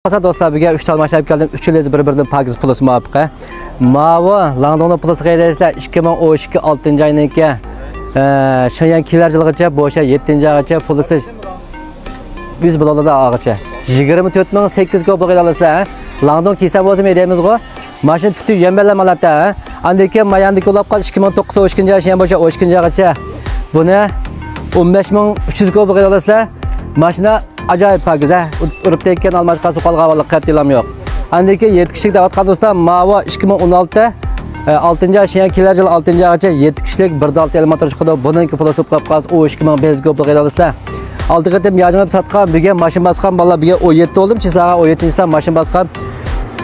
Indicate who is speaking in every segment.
Speaker 1: Asa dostlar, bugün 3 talmaşlab geldim. 3 yıl bir-birinden pakiz pulus muvafiqa. Mavi Langdonda pulus qaydasizlar 2012 6 ayınki Şanyan kiler yılgacha bo'sha 7 aygacha pulusi 100 bo'ladi ağacha. 24.8 ga bo'lib olasizlar. Langdon kiysa bo'lsa deymiz-ku. Mashin tutup yemberlamalarda. Andiki mayandiki ulab qol 2009 12 aygacha bo'sha 12 aygacha. Buni 15.300 ga bo'lib olasizlar. Mashina acayip pakiz ha. Urib tekkan almashqa soqalga havola qatilam yo'q. Andiki 7 kishilik davatgan do'stlar, Mavo 2016 6 aygacha kelar yil 6 aygacha 7 kishilik 1.6 elementr chiqdi. Buningki pulosib qapqaz o 2005 ga bo'lib olasizlar. Aldı qatim yajınıb satqan, birga mashin basqan balla birga 17 oldim. Sizlarga 17-dan mashin basqan.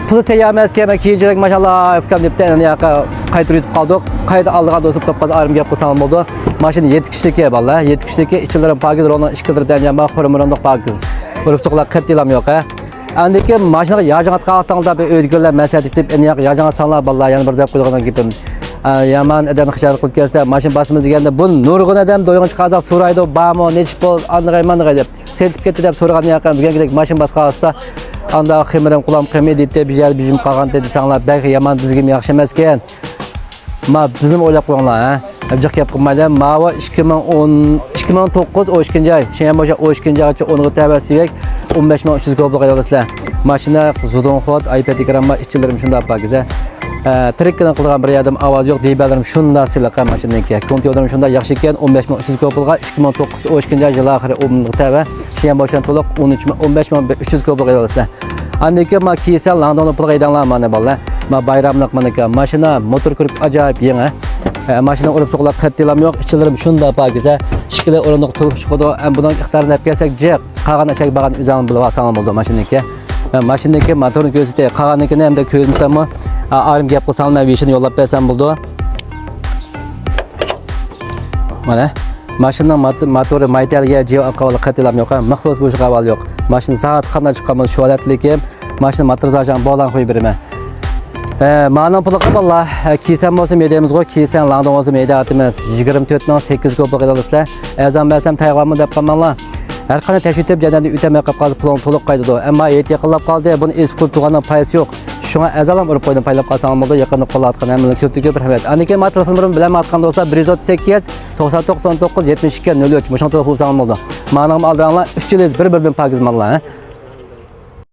Speaker 1: Pul tayyormas kema keyinchilik mashallah afkam debdi. Endi yoqqa qaytib yetib qoldik. Qayta aldigan do'stib qapqaz arim gap qilsam bo'ldi. Mashina 7 kishilik balla, 7 kishilik ichilari pakiz, ro'na 2 kildan jama xurumrondoq pakiz. Urib soqlar qatilam yo'q ha. Andiki mashinaga yajin atqaqtangda bir o'ydiganlar maslahat etib, endi yoq yajin atsanlar balla yana bir deb qo'ygan gapim. Yaman adam xijolat qilib kelsa, mashin basimiz deganda bu nurg'un adam do'yinchi qozoq so'raydi, "Bamo, nech pul, andig'ayman" deb. Seltib ketdi deb so'ragan yoqqa birgalikda mashin basqasida anda ximirim qulam qilmay deb bijal bijim qolgan dedi sanglar, "Belki yaman bizga yaxshi emas ekan." Ma bizni o'ylab qo'yinglar, ha. Abjaq gap qilmaydi. Mavo 2009 12 oy, shen bo'sha 12 oygacha 10 tabasiyek 15300 ga bo'lib olasizlar. Mashina zudon xot, iPad ekranma ichilarim shunda pakiza. Trekkidan qilgan bir yadım ovoz yo'q deybalarım shunda silaqa mashinaniki. Kompyuterim shunda yaxshi ekan 15300 ga bo'lgan 2009 12 yil oxiri 10 taba. Shen bo'shan to'liq 15300 ga bo'lib olasizlar. Andiki ma kiysa Langdonda pul qaydanlar mana balla. Ma bayramlik manaka mashina motor kirib ajoyib yangi. Mashina urib soqlar qattilam yo'q, ichilarim shunda pakiza. Shikili o'rindiq to'liq chiqadi. Bundan ixtiyorni olib kelsak, jiq qag'an achak bag'an o'zing bilib olsang bo'ldi mashinaniki. Mashinaniki motorni ko'rsatay, qag'annikini ham da ko'rsatsam, arim gap qilsam, vishini yo'llab bersam bo'ldi. Mana mashinaning motori maytalga jiq aqvali qattilam yo'q, maxsus bo'sh qaval yo'q. Mashina soat qanday chiqqanmiz shu holatlikim, mashina motor zajan bog'lan qo'yib beraman. Ma'lum pul qilib kiysan bo'lsa mediyamizga kiysan Langdon o'zi mediyatimiz 24.8 ga bo'lib olasizlar. Azam bersam tayyormi deb qolmanglar. Har qanday tashvitib jadanda o'tamay qolib pulni to'liq qaydadi. Ammo yet yaqinlab qoldi. Buni esib qo'yib turgandan foydasi yo'q. Shunga azalam urib qo'ydim, paylab qolsam bo'ldi. Yaqinda qo'llatgan hamma ko'pga bir rahmat. Aniki ma telefonim bilan matqan do'stlar 138 99 72 03 mushon telefon bo'lsa bo'ldi. Ma'lum aldinglar 3 yil bir-biridan pagizmanlar.